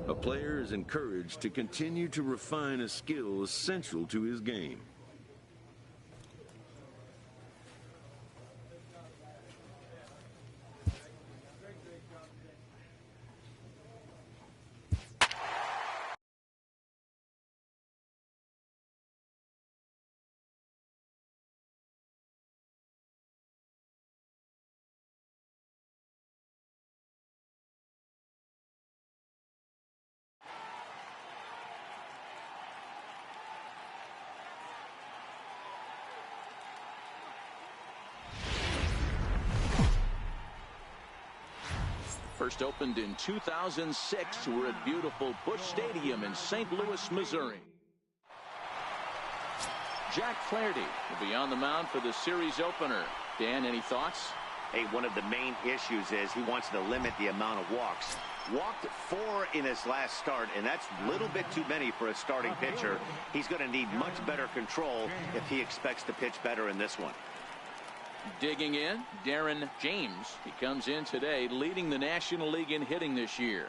A player is encouraged to continue to refine a skill essential to his game. First opened in 2006. We're at beautiful Busch Stadium in St. Louis, Missouri. Jack Flaherty will be on the mound for the series opener. Dan, any thoughts? Hey, one of the main issues is he wants to limit the amount of walks. Walked 4 in his last start, and that's a little bit too many for a starting pitcher. He's going to need much better control if he expects to pitch better in this one. Digging in, Darren James. He comes in today leading the National League in hitting this year.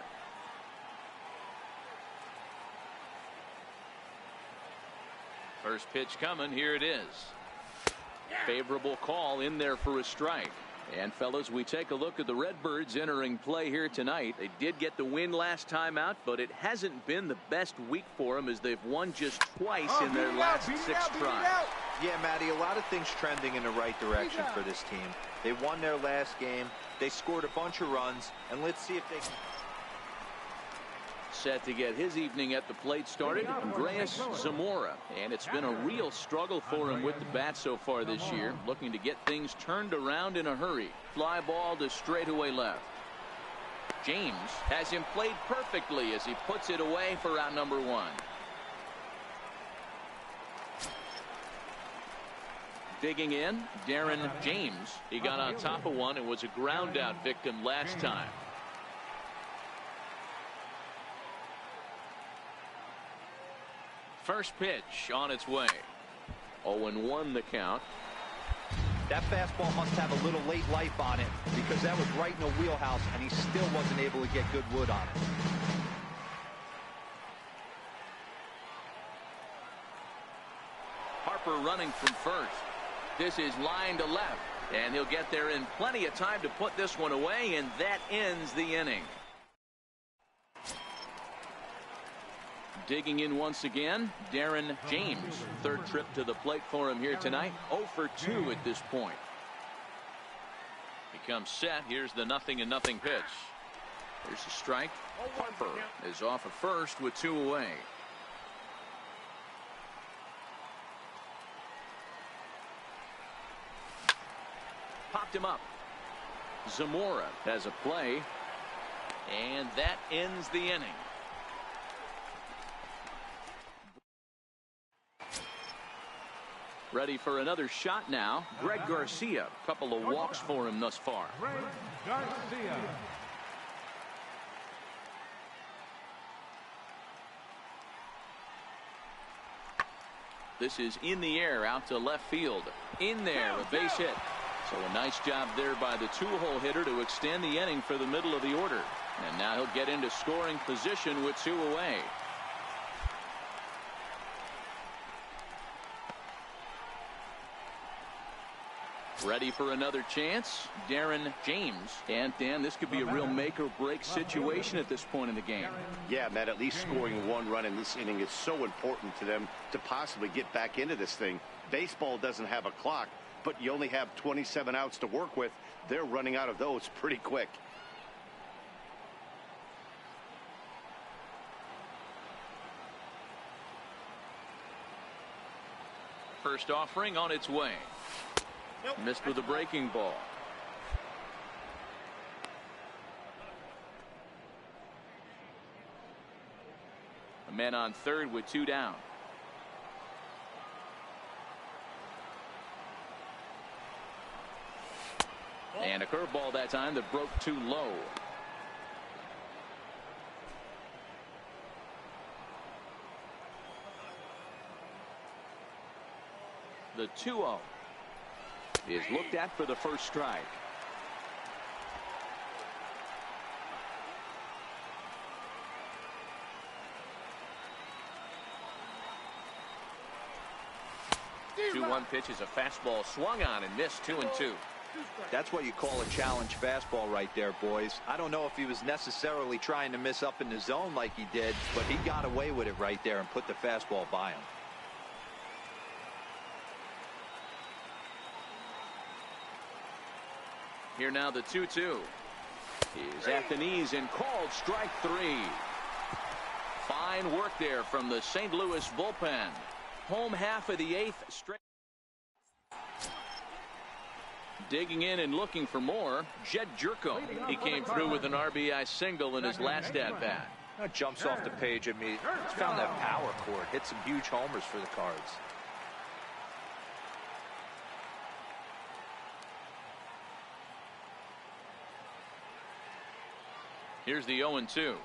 First pitch coming. Here it is. Favorable call in there for a strike. And fellas, we take a look at the Redbirds entering play here tonight. They did get the win last time out, but it hasn't been the best week for them as they've won just twice in their last 6 tries. Yeah, Matty, a lot of things trending in the right direction for this team. They won their last game. They scored a bunch of runs, and let's see if they can. Set to get his evening at the plate started, Andreas Zamora. And it's been a real struggle for him with the bat so far this year. Looking to get things turned around in a hurry. Fly ball to straightaway left. James has him played perfectly as he puts it away for out number 1. Digging in, Darren James. He got on top of one and was a ground out victim last time. First pitch on its way. 0-1 the count. That fastball must have a little late life on it because that was right in the wheelhouse and he still wasn't able to get good wood on it. Harper running from first. This is line to left, and he'll get there in plenty of time to put this one away, and that ends the inning. Digging in once again, Darren James. Third trip to the plate for him here tonight. 0 for 2 at this point. He comes set. Here's the 0-0 pitch. Here's the strike. Harper is off at first with 2 away. Popped him up. Zamora has a play, and that ends the inning. Ready for another shot now. Greg Garcia. A couple of walks for him thus far. Greg Garcia. This is in the air out to left field. In there, a base hit. So a nice job there by the 2-hole hitter to extend the inning for the middle of the order. And now he'll get into scoring position with 2 away. Ready for another chance, Darren James. And Dan, this could be a real make or break situation at this point in the game. Yeah, Matt, at least scoring 1 run in this inning is so important to them to possibly get back into this thing. Baseball doesn't have a clock, but you only have 27 outs to work with. They're running out of those pretty quick. First offering on its way. Missed with a breaking ball. A man on third with 2 down. And a curveball that time that broke too low. The 2-0 is looked at for the first strike. 2-1 pitch is a fastball swung on and missed 2-2. That's what you call a challenge fastball right there, boys. I don't know if he was necessarily trying to miss up in the zone like he did, but he got away with it right there and put the fastball by him. Here now the 2-2. He's at the knees and called strike 3. Fine work there from the St. Louis bullpen. Home half of the 8th straight. Digging in and looking for more, Jed Jerko. He came through with an RBI single in his last at-bat. Jumps off the page at me. He's found that power chord. Hit some huge homers for the Cards. Here's the 0-2.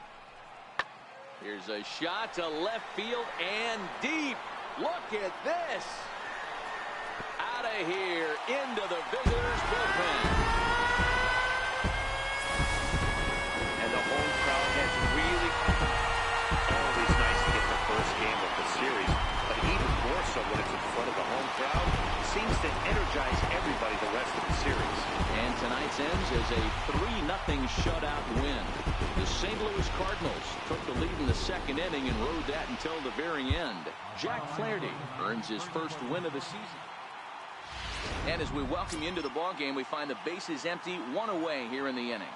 Here's a shot to left field and deep. Look at this. Out of here into the visitors' bullpen. And the home crowd has really always nice to get the first game of the series, but even more so when it's in front of the home crowd, seems to energize everybody the rest of the series. And tonight's ends as a 3-0 shutout win. The St. Louis Cardinals took the lead in the second inning and rode that until the very end. Jack Flaherty earns his first win of the season. And as we welcome you into the ballgame, we find the bases empty, 1 away here in the inning.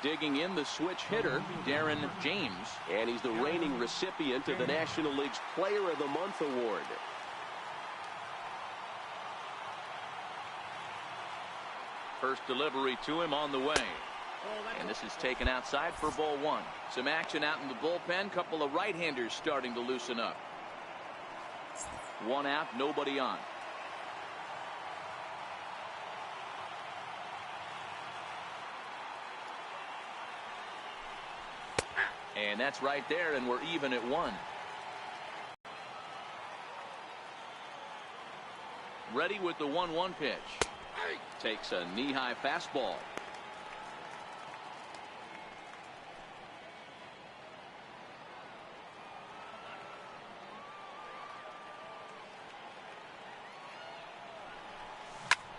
Digging in the switch hitter, Darren James. And he's the reigning recipient of the National League's Player of the Month award. First delivery to him on the way. And this is taken outside for ball 1. Some action out in the bullpen. Couple of right-handers starting to loosen up. 1 out, nobody on. And that's right there, and we're even at 1. Ready with the 1-1 pitch. Takes a knee-high fastball.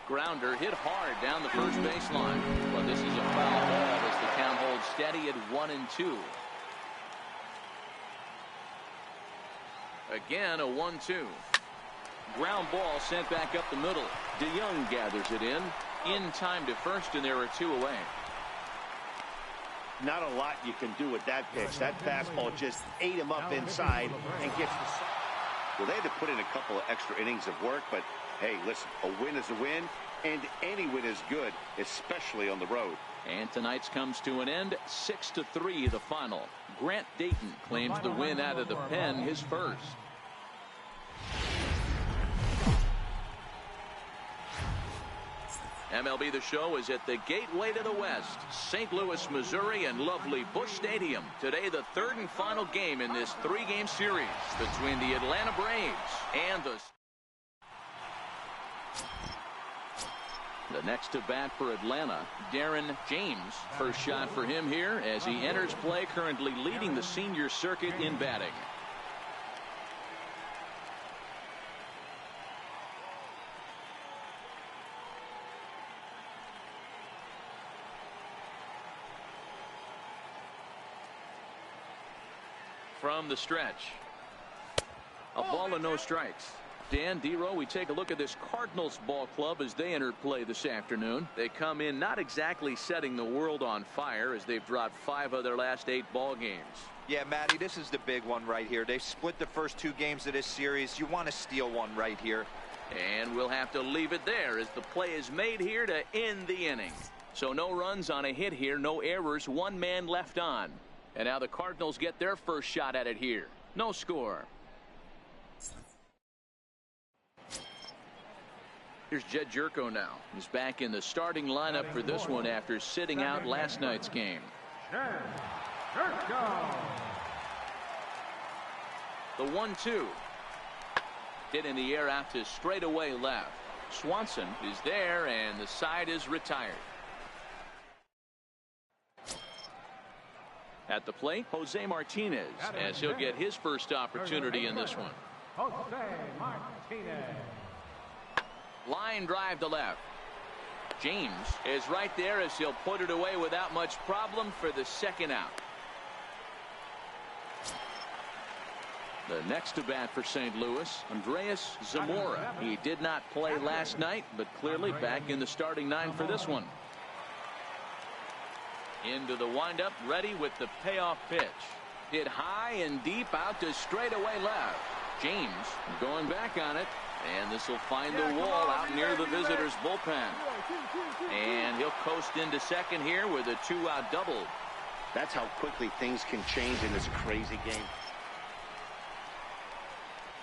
Grounder hit hard down the first baseline. But this is a foul ball as the count holds steady at 1-2. Again, a 1-2. Ground ball sent back up the middle. DeYoung gathers it in time to first, and there are 2 away. Not a lot you can do with that pitch. That fastball just ate him up inside and gets the... Well, they had to put in a couple of extra innings of work, but hey, listen, a win is a win, and any win is good, especially on the road. And tonight's comes to an end, 6-3 the final. Grant Dayton claims the win out of the pen, his first. MLB The Show is at the gateway to the West, St. Louis, Missouri, and lovely Busch Stadium. Today, the third and final game in this 3-game series between the Atlanta Braves and the next to bat for Atlanta, Darren James. First shot for him here as he enters play, currently leading the senior circuit in batting. From the stretch. A ball and no strikes. Dan Dero, we take a look at this Cardinals ball club as they enter play this afternoon. They come in not exactly setting the world on fire as they've dropped 5 of their last 8 ball games. Yeah, Matty, this is the big one right here. They've split the first 2 games of this series. You want to steal one right here. And we'll have to leave it there as the play is made here to end the inning. So no runs on a hit here, no errors, 1 man left on. And now the Cardinals get their first shot at it here. No score. Here's Jed Jerko now. He's back in the starting lineup for this one after sitting out last night's game. The 1-2. Hit in the air out to straightaway left. Swanson is there, and the side is retired. At the plate, Jose Martinez, as he'll get his first opportunity in this one. Jose Martinez. Line drive to left. James is right there as he'll put it away without much problem for the second out. The next to bat for St. Louis, Andrés Zamora. He did not play last night, but clearly back in the starting nine for this one. Into the windup, ready with the payoff pitch. Hit high and deep out to straightaway left. James going back on it, and this will find the wall out near the visitors' bullpen. And he'll coast into second here with a 2-out double. That's how quickly things can change in this crazy game.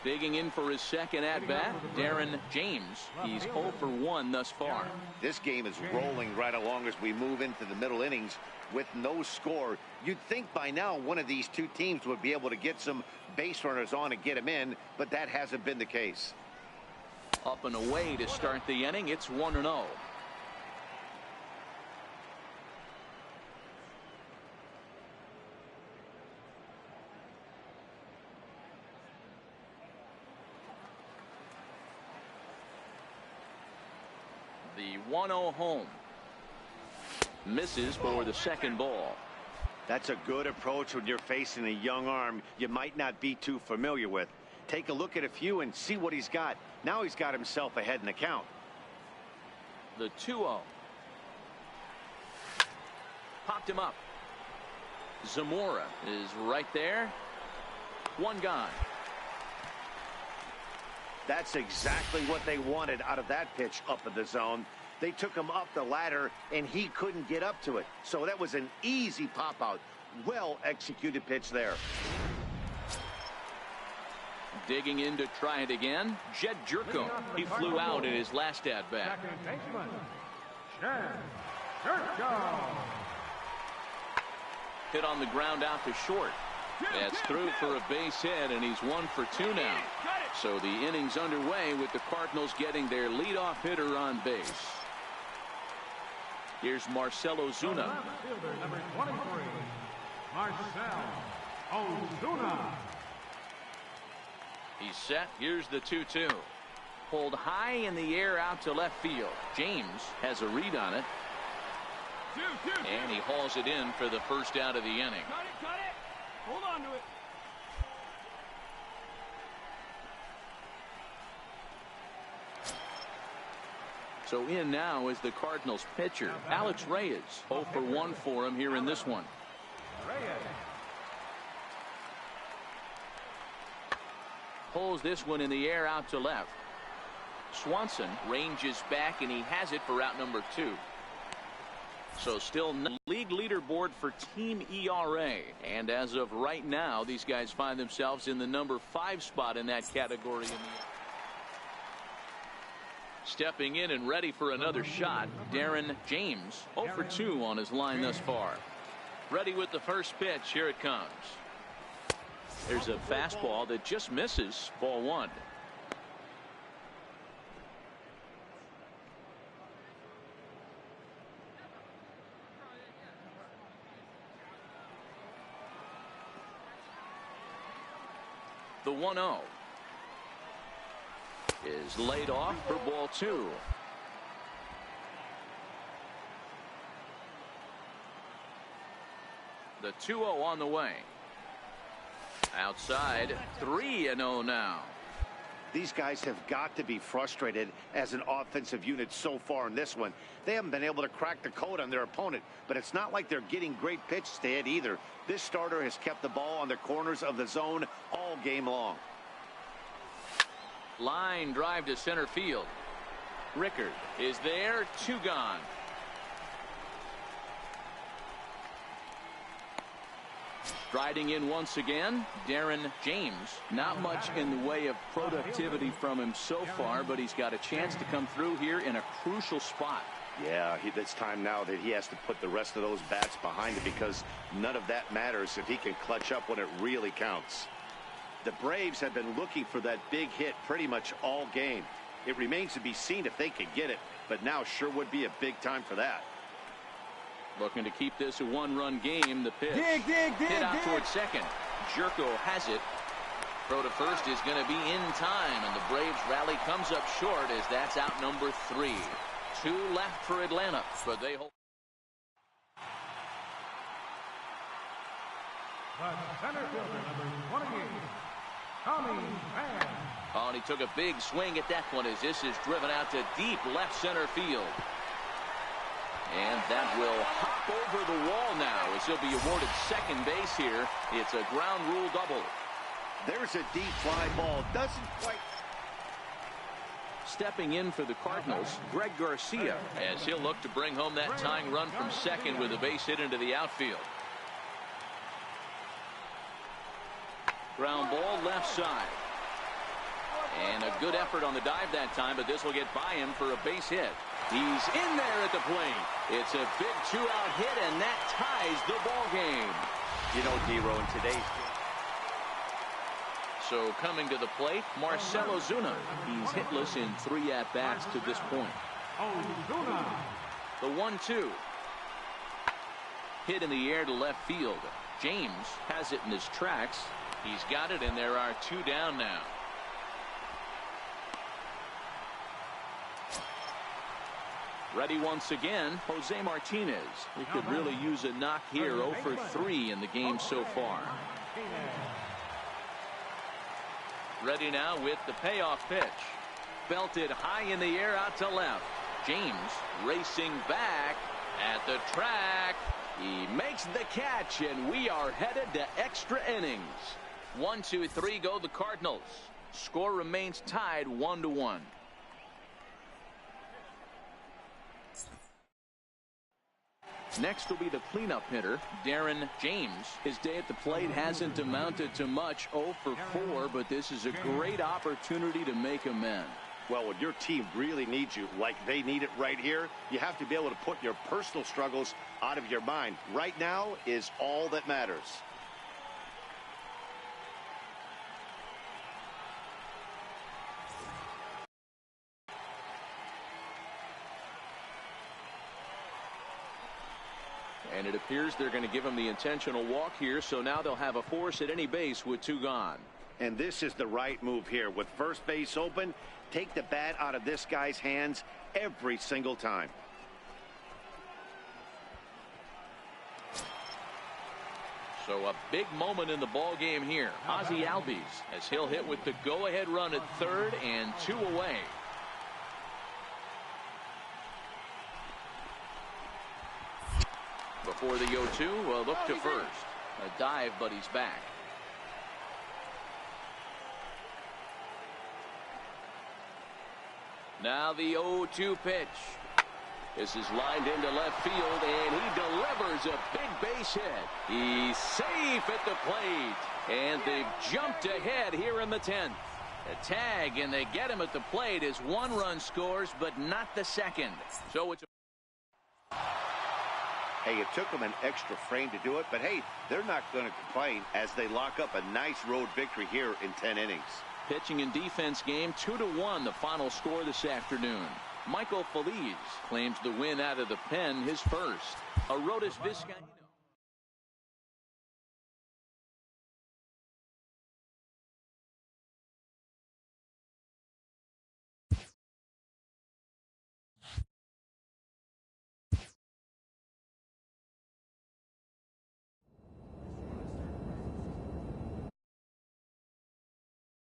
Digging in for his second at-bat, Darren James. He's 0 for 1 thus far. This game is rolling right along as we move into the middle innings with no score. You'd think by now one of these two teams would be able to get some base runners on and get them in, but that hasn't been the case. Up and away to start the inning. It's 1-0. The 1-0 home. Misses for the second ball. That's a good approach when you're facing a young arm you might not be too familiar with. Take a look at a few and see what he's got. Now he's got himself ahead in the count. The 2-0. Popped him up. Zamora is right there. One gone. That's exactly what they wanted out of that pitch up in the zone. They took him up the ladder, and he couldn't get up to it. So that was an easy pop-out. Well-executed pitch there. Digging in to try it again, Jed Jerko. He flew out in his last at-bat. Second baseman, Jed Jerko. Hit on the ground out to short. That's through for a base hit, and he's 1 for 2 now. So the inning's underway with the Cardinals getting their leadoff hitter on base. Here's Marcell Ozuna. Left fielder, number 23, Marcell Ozuna. He's set. Here's the 2-2. Pulled high in the air out to left field. James has a read on it. And he hauls it in for the first out of the inning. Cut it. Hold on to it. So in now is the Cardinals pitcher, Alex Reyes. 0 for 1 for him here in this one. Reyes. Pulls this one in the air out to left. Swanson ranges back, and he has it for out number 2. So still league leaderboard for team ERA. And as of right now, these guys find themselves in the number 5 spot in that category. Stepping in and ready for another shot, Darren James. 0 for 2 on his line thus far. Ready with the first pitch. Here it comes. There's a fastball that just misses. Ball 1. The 1-0 is laid off for ball 2. The 2-0 on the way. Outside, 3-0 now. These guys have got to be frustrated as an offensive unit so far in this one. They haven't been able to crack the code on their opponent, but it's not like they're getting great pitches to hit either. This starter has kept the ball on the corners of the zone all game long. Line drive to center field. Rickard is there. 2 gone. Striding in once again, Darren James. Not much in the way of productivity from him so far, but he's got a chance to come through here in a crucial spot. Yeah, it's time now that he has to put the rest of those bats behind him, because none of that matters if he can clutch up when it really counts. The Braves have been looking for that big hit pretty much all game. It remains to be seen if they can get it, but now sure would be a big time for that. Looking to keep this a one-run game. The pitch. Hit out towards second. Jerko has it. Throw to first is going to be in time, and the Braves rally comes up short as that's out number 3. 2 left for Atlanta, but they hold. The center fielder, number 28, Tommy Pham. Oh, and he took a big swing at that one as this is driven out to deep left center field. And that will hop over the wall now as he'll be awarded second base here. It's a ground rule double. There's a deep fly ball. Doesn't quite. Stepping in for the Cardinals, Greg Garcia, as he'll look to bring home that tying run from second with a base hit into the outfield. Ground ball left side. And a good effort on the dive that time, but this will get by him for a base hit. He's in there at the plate. It's a big 2-out hit, and that ties the ball game. You know, D-Row, in today's game. So coming to the plate, Marcell Ozuna. He's hitless in 3 at-bats to this point. Ozuna. The 1-2. Hit in the air to left field. James has it in his tracks. He's got it, and there are 2 down now. Ready once again, Jose Martinez. He could really use a knock here. 0 for 3 in the game so far. Ready now with the payoff pitch. Belted high in the air out to left. James racing back at the track. He makes the catch, and we are headed to extra innings. 1, 2, 3 go the Cardinals. Score remains tied 1-1. Next will be the cleanup hitter, Darren James. His day at the plate hasn't amounted to much, 0 for 4, but this is a great opportunity to make amends. Well, when your team really needs you, like they need it right here, you have to be able to put your personal struggles out of your mind. Right now is all that matters. And it appears they're going to give him the intentional walk here, so now they'll have a force at any base with 2 gone. And this is the right move here. With first base open, take the bat out of this guy's hands every single time. So a big moment in the ball game here. Ozzie Albies, as he'll hit with the go-ahead run at third and 2 away. Before the 0-2, well, look to first. A dive, but he's back. Now the 0-2 pitch. This is lined into left field, and he delivers a big base hit. He's safe at the plate, and they've jumped ahead here in the 10th. A tag, and they get him at the plate as 1 run scores, but not the second. So it's Hey, it took them an extra frame to do it, but hey, they're not going to complain as they lock up a nice road victory here in 10 innings. Pitching and defense game, 2-1 the final score this afternoon. Michael Feliz claims the win out of the pen, his first. Arodys Vizcaíno.